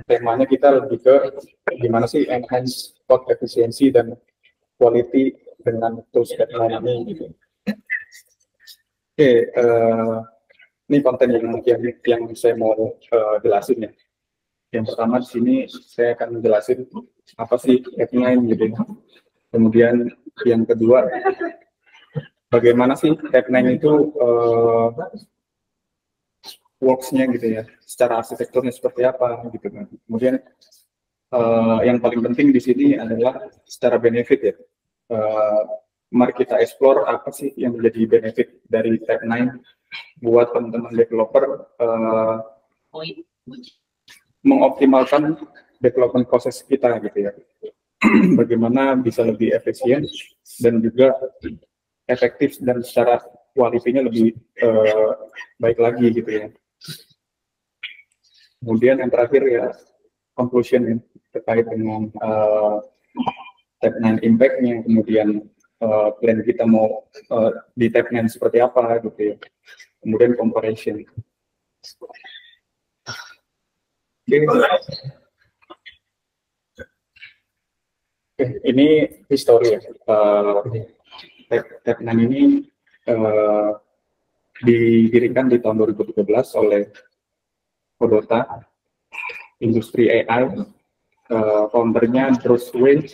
temanya kita lebih ke gimana sih enhance code efficiency dan quality dengan tools teknologi gitu. Oke, ini konten yang saya mau jelasin ya. Yang pertama di sini saya akan jelasin apa sih Tab9 gitu ya. Kemudian yang kedua, bagaimana sih Tab9 itu works-nya gitu ya, secara arsitekturnya seperti apa gitu kan. Kemudian yang paling penting di sini adalah secara benefit ya. Mari kita explore apa sih yang menjadi benefit dari Tab9 buat teman-teman developer mengoptimalkan development proses kita gitu ya. Bagaimana bisa lebih efisien dan juga efektif dan secara kualitinya lebih baik lagi gitu ya. Kemudian yang terakhir ya conclusion ya, terkait dengan Tab9 impact-nya, kemudian plan kita mau di Tab9 seperti apa gitu ya. Kemudian comparison. Oke, ini histori ya. Tab9 ini didirikan di tahun 2013 oleh Kodota Industri AI, foundernya Bruce Wayne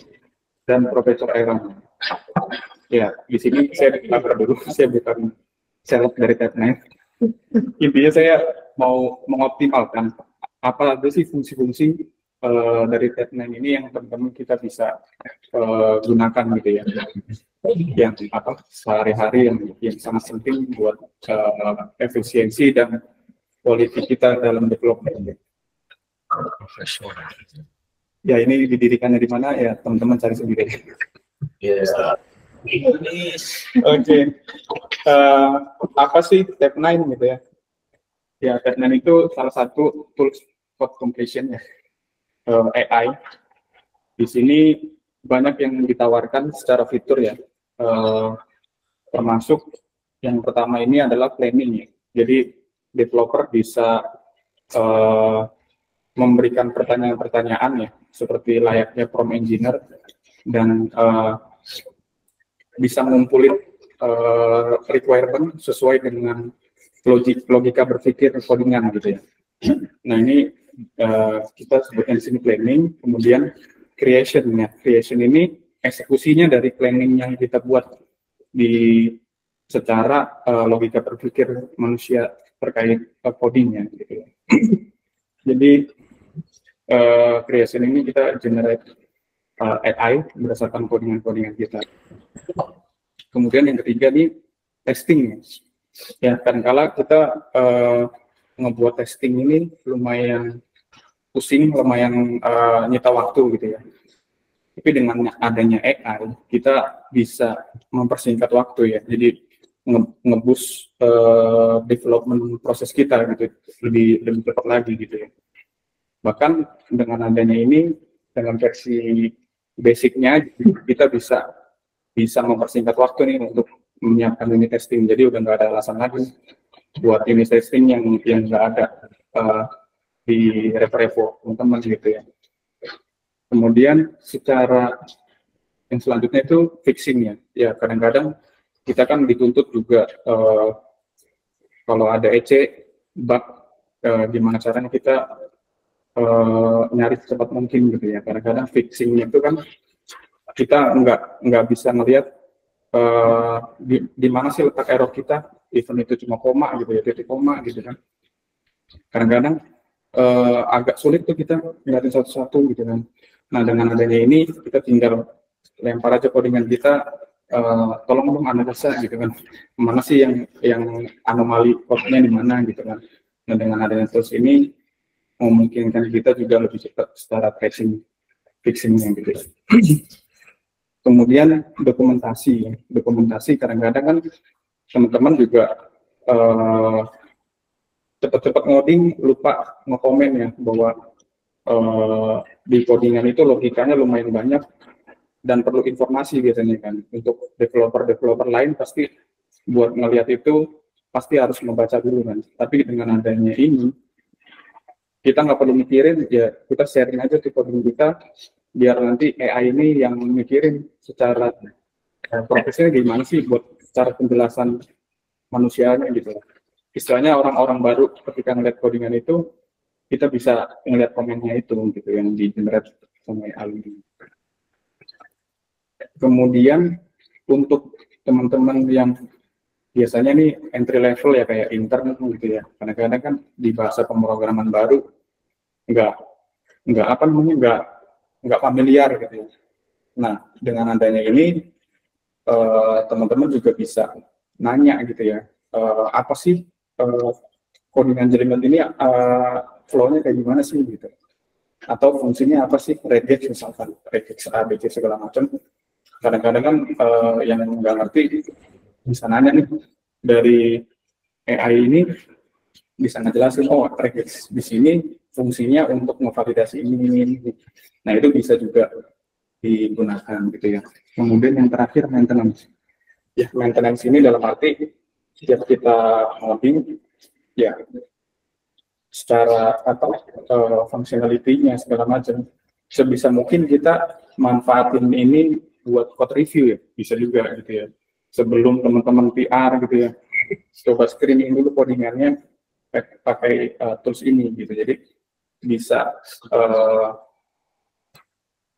dan Profesor Aaron. Ya, di sini saya dulu, saya bukan seleb dari Tab9. Intinya saya mau mengoptimalkan apa aja sih fungsi-fungsi dari Tab9 ini yang teman-teman kita bisa gunakan gitu ya, yang apa sehari-hari yang sangat penting buat efisiensi dan quality kita dalam development. Ya, ini didirikannya di mana ya teman-teman cari sendiri. Oke. Apa sih Tab9 gitu ya? Ya, Tab9 itu salah satu tools code completion ya, AI. Di sini banyak yang ditawarkan secara fitur ya, termasuk yang pertama ini adalah planning ya. Jadi developer bisa memberikan pertanyaan-pertanyaan ya, seperti layaknya prompt engineer, dan bisa ngumpulin requirement sesuai dengan logika berpikir codingan gitu ya. Nah ini kita sebutkan di sini planning, kemudian creation ya. Creation ini eksekusinya dari planning yang kita buat di secara logika berpikir manusia terkait codingnya gitu ya. Jadi creation ini kita generate AI berdasarkan codingan kita. Kemudian yang ketiga nih testing ya. Kadang-kala kita ngebuat testing ini lumayan pusing, lumayan nyita waktu gitu ya. Tapi dengan adanya AI kita bisa mempersingkat waktu ya. Jadi ngeboost development proses kita gitu lebih cepat lagi gitu ya. Bahkan dengan adanya ini, dengan versi basicnya kita bisa mempersingkat waktu nih untuk menyiapkan unit testing. Jadi udah nggak ada alasan lagi buat unit testing yang nggak ada di repo teman-teman gitu ya. Kemudian secara yang selanjutnya itu fixing ya. Ya kadang-kadang kita kan dituntut juga kalau ada EC bug, gimana caranya kita nyari secepat mungkin gitu ya. Kadang-kadang fixingnya itu kan kita nggak bisa ngelihat di mana sih letak error kita, even itu cuma koma gitu ya, titik koma gitu kan. Kadang-kadang agak sulit tuh kita ngeliatin satu-satu gitu kan. Nah dengan adanya ini kita tinggal lempar aja codingan kita, tolong dong analisa gitu kan, mana sih yang anomali code-nya di mana gitu kan. Nah dengan adanya tools ini memungkinkan kita juga lebih cepat secara fixingnya gitu. Kemudian dokumentasi kadang-kadang kan teman-teman juga cepat-cepat ngoding lupa ngekomen ya bahwa di codingan itu logikanya lumayan banyak dan perlu informasi biasanya kan. Untuk developer lain pasti buat ngelihat itu pasti harus membaca dulu kan. Tapi dengan adanya ini kita nggak perlu mikirin, ya kita sharing aja tuh coding kita, biar nanti AI ini yang mikirin secara prosesnya gimana sih buat cara penjelasan manusianya gitu. Istilahnya orang-orang baru ketika ngeliat codingan itu, kita bisa ngeliat komennya itu gitu yang di generate sama AI. Kemudian untuk teman-teman yang biasanya nih entry level ya kayak intern gitu ya, kadang-kadang kan di bahasa pemrograman baru nggak apa namanya nggak familiar gitu ya. Nah, dengan adanya ini teman-teman juga bisa nanya gitu ya, apa sih coding engineering ini, flow-nya kayak gimana sih gitu, atau fungsinya apa sih, regex misalkan, regex ABC segala macam. Kadang-kadang kan yang nggak ngerti bisa nanya nih dari AI ini, bisa ngejelasin, oh regex di sini fungsinya untuk memvalidasi ini. Nah itu bisa juga digunakan gitu ya. Kemudian yang terakhir maintenance. Ya maintenance ini dalam arti setiap kita modding ya secara functionality-nya segala macam, sebisa mungkin kita manfaatin ini buat code review ya, bisa juga gitu ya. Sebelum teman-teman PR gitu ya, coba screening dulu codingannya pakai tools ini gitu. Jadi bisa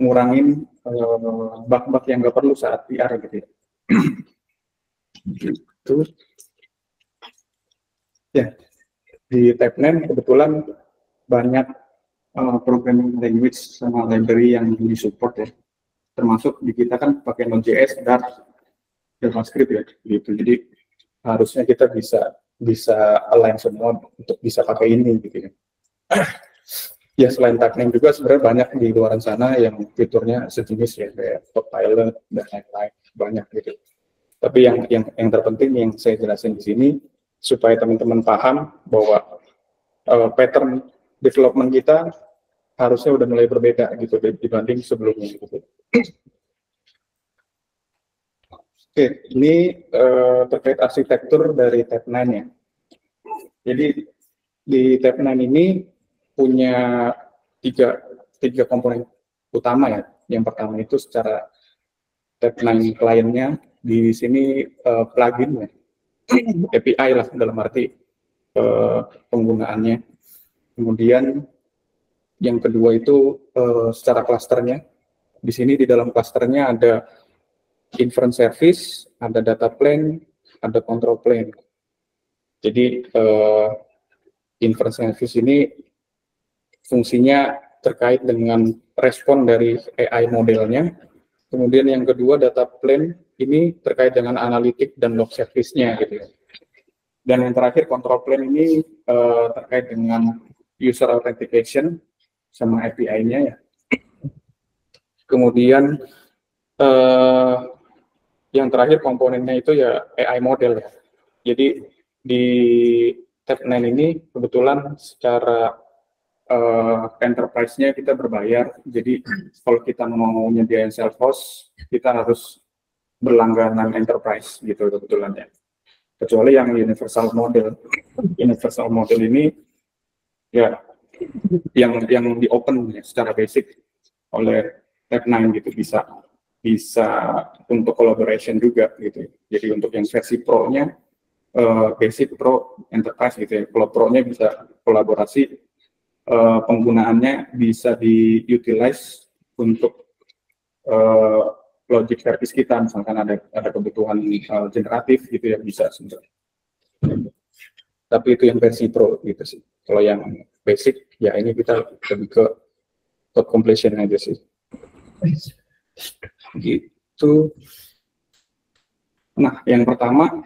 ngurangin bug-bug yang nggak perlu saat PR gitu ya. Gitu. Ya, di Tabname kebetulan banyak programming language sama library yang disupport ya. Termasuk di kita kan pakai Node.js, Dart, JavaScript ya, gitu. Jadi harusnya kita bisa align semua untuk bisa pakai ini gitu ya. Ya selain Tabname juga sebenarnya banyak di luar sana yang fiturnya sejenis ya, kayak Copilot dan lain-lain, banyak gitu. Tapi yang terpenting yang saya jelasin di sini supaya teman-teman paham bahwa pattern development kita harusnya udah mulai berbeda gitu dibanding sebelumnya gitu. Oke, ini terkait arsitektur dari Tabname ya. Jadi di Tabname ini punya tiga komponen utama ya. Yang pertama itu secara Tabname kliennya, di sini plugin ya, API lah dalam arti penggunaannya. Kemudian yang kedua itu secara klasternya. Di sini di dalam klasternya ada inference service, ada data plane, ada control plane. Jadi inference service ini fungsinya terkait dengan respon dari AI modelnya. Kemudian yang kedua data plane ini terkait dengan analitik dan log service-nya gitu ya. Dan yang terakhir control plane ini terkait dengan user authentication sama API-nya ya. Kemudian yang terakhir komponennya itu ya AI model ya. Jadi di Tabname ini kebetulan secara enterprise-nya kita berbayar. Jadi kalau kita mau nyediain self host, kita harus berlangganan enterprise gitu kebetulan ya. Kecuali yang universal model. Universal model ini ya yang di open ya, secara basic oleh Tabname gitu, bisa untuk collaboration juga gitu. Jadi untuk yang versi pro-nya basic, pro, enterprise gitu ya. Kalau pro-nya bisa kolaborasi, penggunaannya bisa diutilize untuk logic service kita, misalkan ada kebutuhan generatif gitu ya, bisa sebenarnya. Tapi itu yang versi pro gitu sih. Kalau yang basic ya ini kita lebih ke code completion aja sih. Gitu. Nah, yang pertama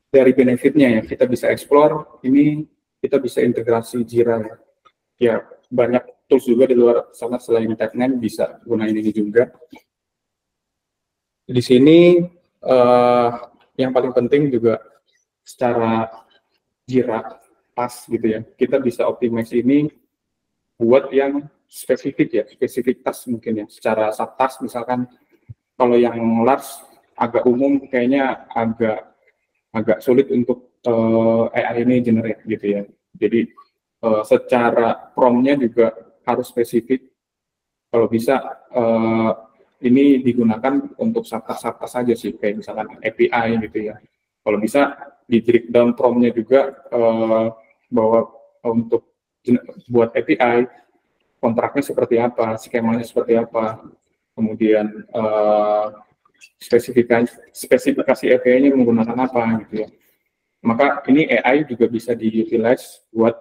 dari benefitnya ya, kita bisa explore ini, kita bisa integrasi Jira ya. Banyak tools juga di luar sana selain Tabname bisa gunain ini juga. Di sini yang paling penting juga secara Jira pas gitu ya, kita bisa optimize ini buat yang spesifik ya, spesifik task mungkin ya, secara subtask misalkan. Kalau yang large agak umum kayaknya agak sulit untuk AI ini generate gitu ya. Jadi secara prompt-nya juga harus spesifik. Kalau bisa ini digunakan untuk SATA saja sih, kayak misalkan API gitu ya. Kalau bisa di drill down prompt-nya juga bahwa untuk buat API kontraknya seperti apa, skemanya seperti apa, kemudian spesifikasi API-nya menggunakan apa gitu ya. Maka ini AI juga bisa di-utilize buat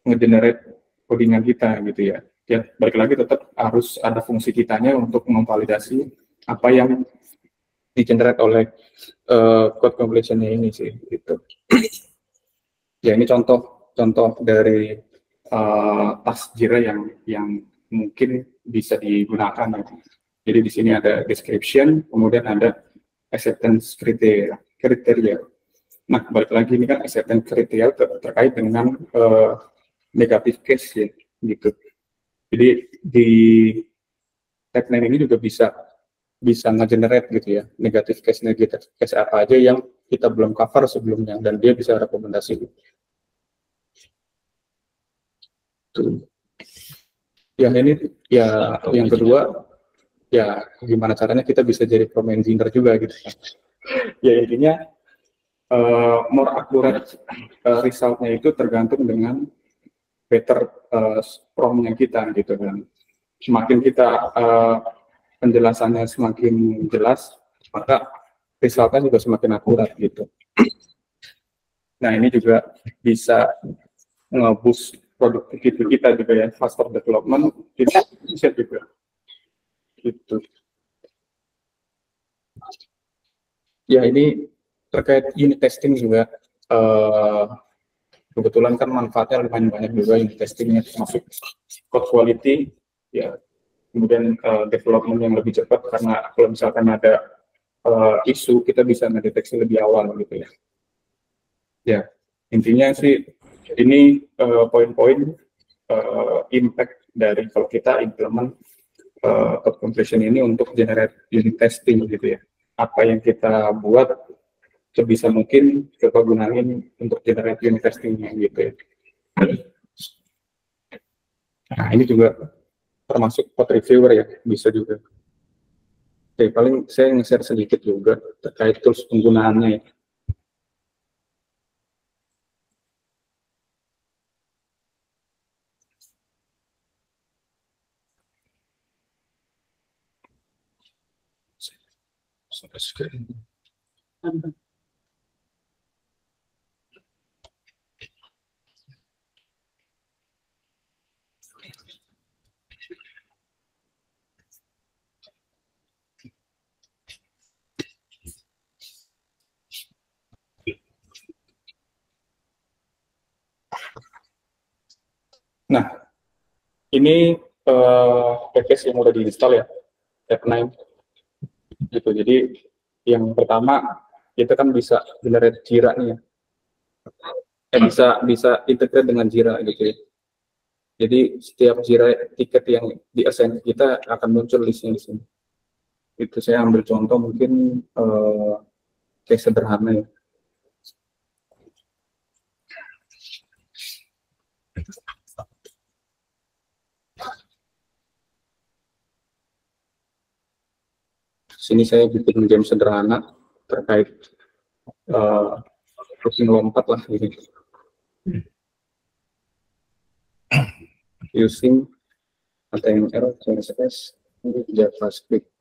nge-generate codingan kita gitu ya. Ya, balik lagi tetap harus ada fungsi kitanya untuk memvalidasi apa yang di-generate oleh code completion-nya ini sih gitu. Ya, ini contoh dari task Jira yang mungkin bisa digunakan. Jadi di sini ada description, kemudian ada acceptance kriteria. Nah, balik lagi ini kan acceptance kriteria terkait dengan negative case ya, gitu. Jadi di tagline ini juga bisa nge-generate gitu ya, negative case apa aja yang kita belum cover sebelumnya, dan dia bisa rekomendasi. Tuh. Yang ini ya, yang kedua ya gimana caranya kita bisa jadi prompt engineer juga gitu. Ya intinya more accurate resultnya itu tergantung dengan better prompt-nya kita gitu kan. Semakin kita penjelasannya semakin jelas, maka resultnya juga semakin akurat gitu. Nah ini juga bisa nge-boost produktivitas kita juga ya, faster development kita bisa juga gitu. Ya ini terkait unit testing juga kebetulan kan manfaatnya lumayan banyak juga unit testingnya, termasuk code quality ya, kemudian development yang lebih cepat karena kalau misalkan ada isu kita bisa mendeteksi lebih awal gitu ya. Ya intinya sih ini poin-poin impact dari kalau kita implement code completion ini untuk generate unit testing gitu ya. Apa yang kita buat sebisa mungkin kita gunain untuk generate unit testingnya gitu ya. Nah ini juga termasuk code reviewer ya, bisa juga. Oke, paling saya nge-share sedikit juga terkait tools penggunaannya ya. Nah, ini package yang udah diinstal ya, F9 gitu. Jadi yang pertama kita kan bisa generate Jira nih ya. Bisa integrate dengan Jira gitu ya. Jadi setiap Jira tiket yang di-assign kita akan muncul listnya di sini. Itu saya ambil contoh mungkin case sederhana ya. Sini saya bikin game sederhana terkait routing lompat lah gitu. Using HTML, CSS, JavaScript.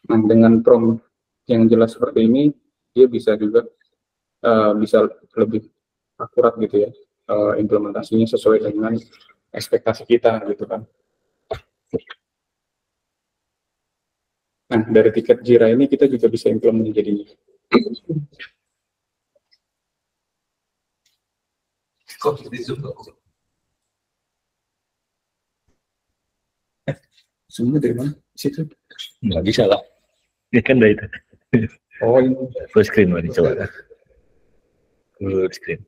Nah, dengan prompt yang jelas seperti ini, dia bisa juga bisa lebih akurat gitu ya, implementasinya sesuai dengan ekspektasi kita gitu kan. Nah, dari tiket Jira ini kita juga bisa implement jadinya. Semuanya dari mana? Situ? Nggak bisa lah. Ini kan dari itu. Oh, ini. Full screen mau dicoba. Full screen.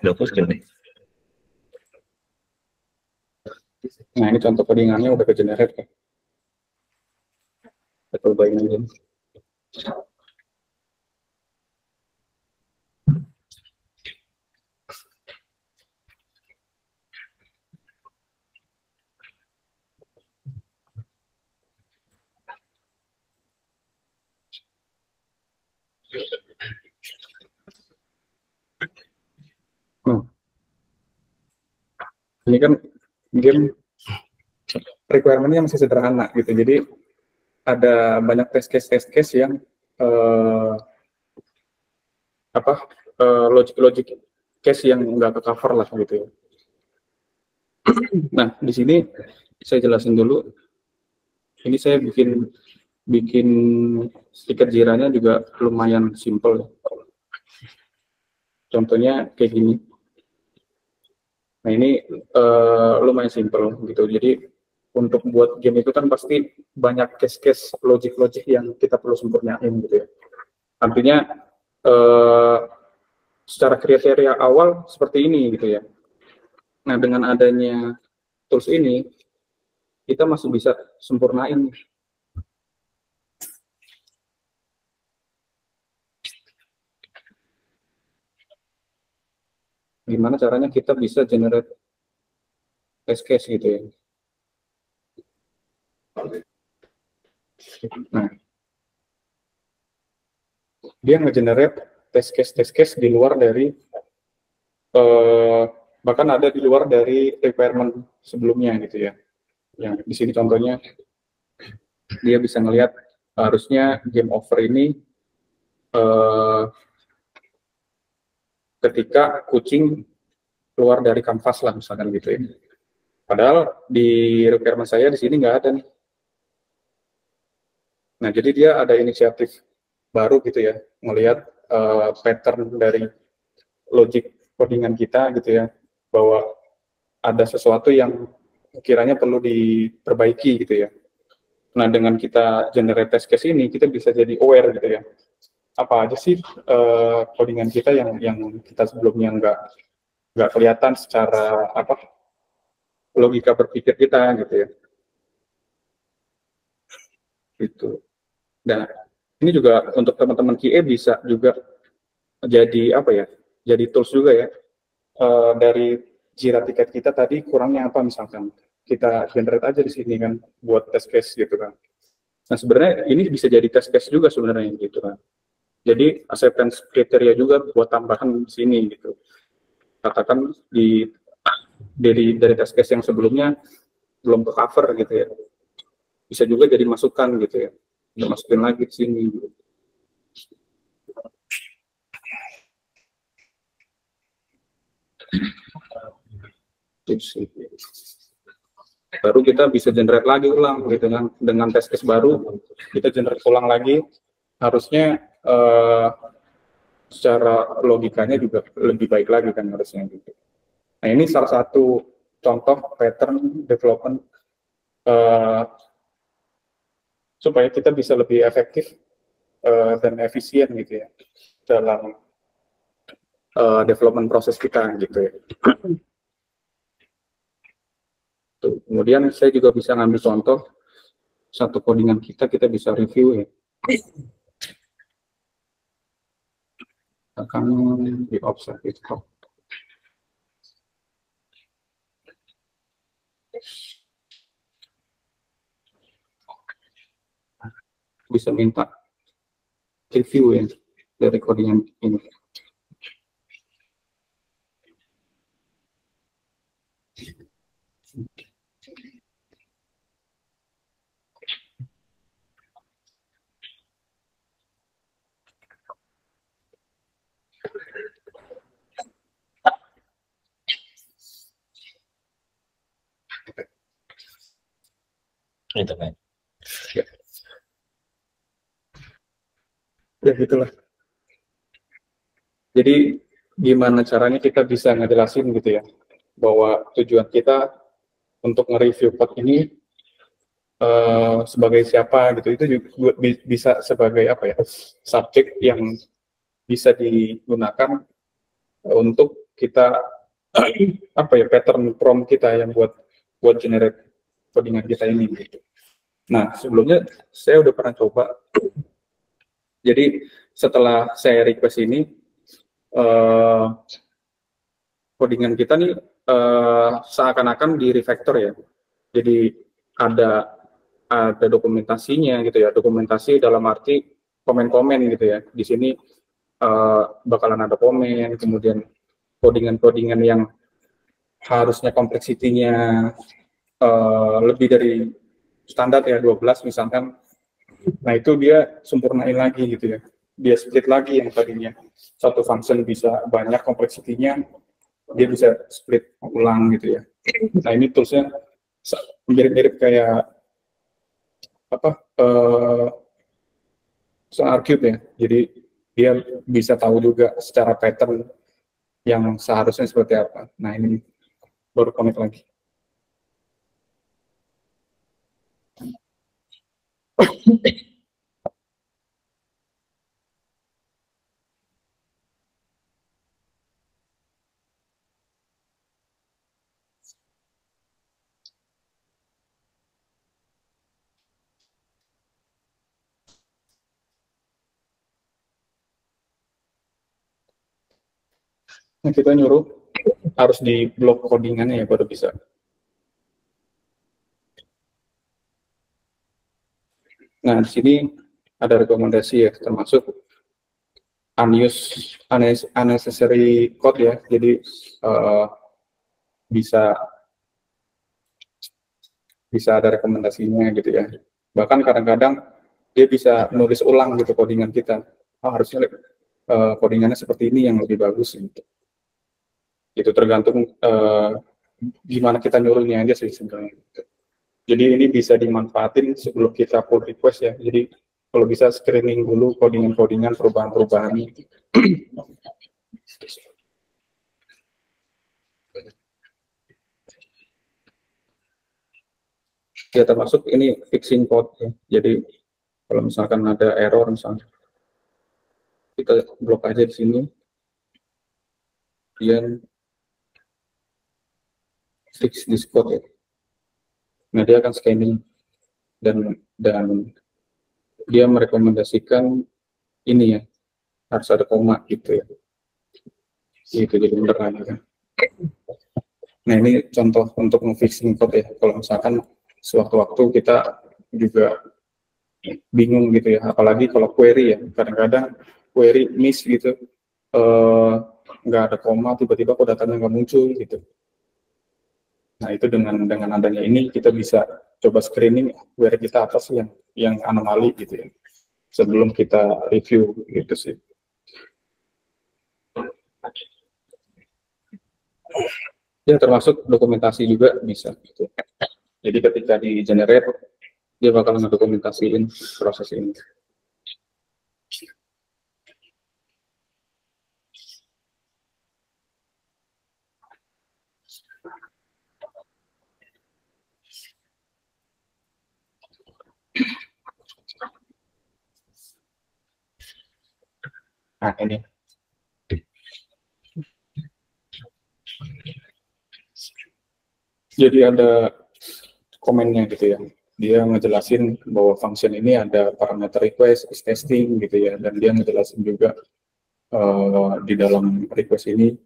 Udah full screen nih. Nah, ini contoh codingannya udah ke-generate kan. Kita cobain aja. Ini kan game requirement-nya masih sederhana gitu. Jadi ada banyak test case yang logic case yang nggak ke cover lah gitu ya. Nah, di sini saya jelasin dulu. Ini saya bikin stiker Jira-nya juga lumayan simple. Contohnya kayak gini. Nah, ini lumayan simple gitu. Jadi untuk buat game itu kan pasti banyak case logic yang kita perlu sempurnain gitu ya. Artinya secara kriteria awal seperti ini gitu ya. Nah, dengan adanya tools ini kita masih bisa sempurnain. Gimana caranya kita bisa generate test case gitu ya. Nah, dia nge-generate test case di luar dari bahkan ada di luar dari requirement sebelumnya gitu ya. Yang di sini contohnya dia bisa ngelihat harusnya game over ini ketika kucing keluar dari kanvas lah misalkan gitu ya. Padahal di requirement saya di sini nggak ada nih. Nah, jadi dia ada inisiatif baru gitu ya, melihat pattern dari logic codingan kita gitu ya, bahwa ada sesuatu yang kiranya perlu diperbaiki gitu ya. Nah, dengan kita generate test case ini, kita bisa jadi aware gitu ya. Apa aja sih codingan kita yang kita sebelumnya nggak kelihatan secara logika berpikir kita gitu ya. Gitu. Dan ini juga untuk teman-teman QA bisa juga jadi jadi tools juga ya. Dari Jira tiket kita tadi kurangnya apa misalkan kita generate aja di sini kan buat test case gitu kan. Nah, sebenarnya ini bisa jadi test case juga sebenarnya gitu kan. Jadi acceptance kriteria juga buat tambahan di sini gitu. Katakan dari test case yang sebelumnya belum ke cover gitu ya. Bisa juga jadi masukan gitu ya. Kita masukin lagi di sini gitu. Baru kita bisa generate lagi ulang gitu kan, dengan test case baru kita generate ulang lagi, harusnya secara logikanya juga lebih baik lagi kan harusnya gitu. Nah, ini salah satu contoh pattern development supaya kita bisa lebih efektif dan efisien gitu ya dalam development proses kita gitu ya. Tuh. Kemudian saya juga bisa ngambil contoh satu codingan kita bisa review ya. Akan di offset itu. Bisa minta review ya dari codingan ini. Itu kan. Ya gitulah. Jadi gimana caranya kita bisa ngejelasin gitu ya, bahwa tujuan kita untuk nge-review code ini sebagai siapa gitu, itu juga bisa sebagai subjek yang bisa digunakan untuk kita pattern prompt kita yang buat generate codingan kita ini gitu. Nah, sebelumnya saya udah pernah coba. Jadi setelah saya request ini, codingan kita nih seakan-akan di refactor ya. Jadi ada dokumentasinya gitu ya. Dokumentasi dalam arti komen-komen gitu ya. Di sini bakalan ada komen, kemudian codingan yang harusnya kompleksitinya lebih dari standar ya 12 misalkan. Nah itu dia sempurnain lagi gitu ya. Dia split lagi yang tadinya satu function bisa banyak kompleksitinya, dia bisa split ulang gitu ya. Nah ini toolsnya mirip-mirip kayak apa SonarQube ya. Jadi dia bisa tahu juga secara pattern yang seharusnya seperti apa. Nah ini baru connect lagi. Nah, kita nyuruh harus di blok codingannya ya baru bisa. Nah, di sini ada rekomendasi ya, termasuk unnecessary code ya. Jadi bisa ada rekomendasinya gitu ya. Bahkan kadang-kadang dia bisa nulis ulang gitu codingan kita. Oh, harusnya codingannya seperti ini yang lebih bagus gitu. Itu tergantung gimana kita nyuruhnya aja sih sebenarnya. Jadi ini bisa dimanfaatin sebelum kita pull request ya. Jadi kalau bisa screening dulu codingan-codingan perubahan-perubahan. Ya termasuk ini fixing code ya. Jadi kalau misalkan ada error misalnya, kita blok aja di sini, kemudian fix this code ya. Nah dia akan scanning dan dia merekomendasikan ini ya, harus ada koma gitu ya. Itu jadi bener lagi kan. Nah ini contoh untuk fixing code ya. Kalau misalkan sewaktu-waktu kita juga bingung gitu ya, apalagi kalau query ya, kadang-kadang query miss gitu, nggak ada koma, tiba-tiba kok datanya nggak muncul gitu. Nah itu dengan adanya ini kita bisa coba screening query kita apa sih yang anomali gitu ya, sebelum kita review gitu sih. Ya termasuk dokumentasi juga bisa gitu. Jadi ketika di generate dia bakal ngedokumentasiin proses ini. Nah ini jadi ada komennya gitu ya, dia ngejelasin bahwa function ini ada parameter request, is testing gitu ya, dan dia ngejelasin juga di dalam request ini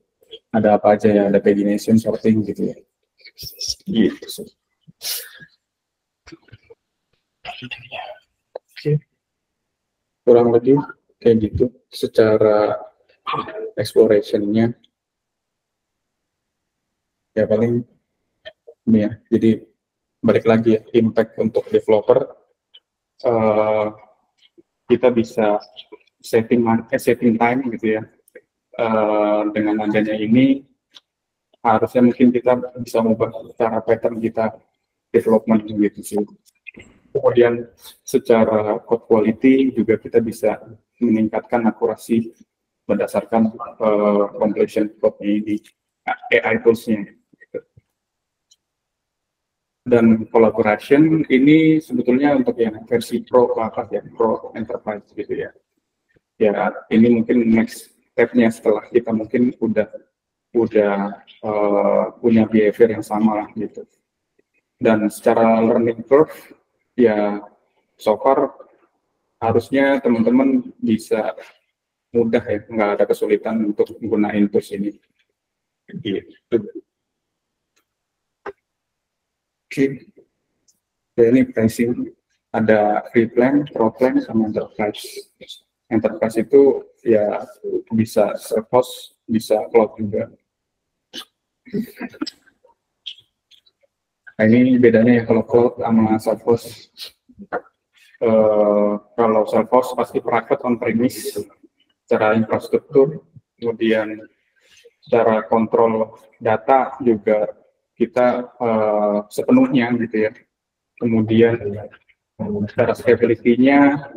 ada apa aja ya, ada pagination, sorting gitu ya. Gitu sih. Kurang lebih kayak gitu secara exploration-nya. Ya paling ini ya, jadi balik lagi ya, impact untuk developer, kita bisa setting time gitu ya. Dengan adanya ini harusnya mungkin kita bisa mengubah cara pattern kita development gitu sih. Kemudian secara code quality juga kita bisa meningkatkan akurasi berdasarkan completion code di AI tools-nya. Dan collaboration ini sebetulnya untuk yang versi pro ke atas ya, pro enterprise gitu ya. Ya ini mungkin next step-nya setelah kita mungkin udah punya behavior yang sama lah gitu. Dan secara learning curve ya so far harusnya teman-teman bisa mudah ya, nggak ada kesulitan untuk menggunakan tools ini. Gitu. Oke. Ya, ini pricing ada free plan, pro plan, sama enterprise. Enterprise itu ya bisa self-host, bisa cloud juga. Nah, ini bedanya ya kalau cloud sama self-host. Kalau self-host pasti private on-premise secara infrastruktur, kemudian secara kontrol data juga kita sepenuhnya gitu ya. Kemudian secara scalability-nya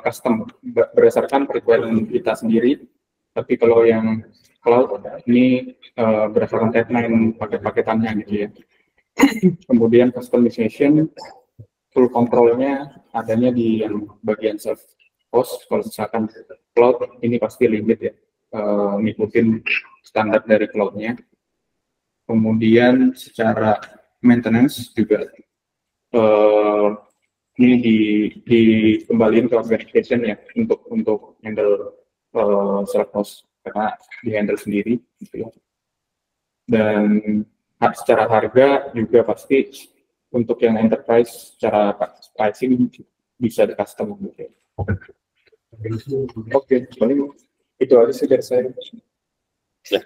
custom berdasarkan requirement kita sendiri. Tapi kalau yang cloud ini berdasarkan timeline paket-paketannya gitu ya. Kemudian customization, full kontrolnya adanya di yang bagian self host. Kalau misalkan cloud ini pasti limit ya, ngikutin standar dari cloudnya. Kemudian secara maintenance juga ini dikembalikan ke organization ya untuk handle self host karena di handle sendiri gitu ya. Dan secara harga juga pasti untuk yang enterprise secara pricing bisa di custom gitu ya. Oke, paling itu aja sih dari saya. Ya.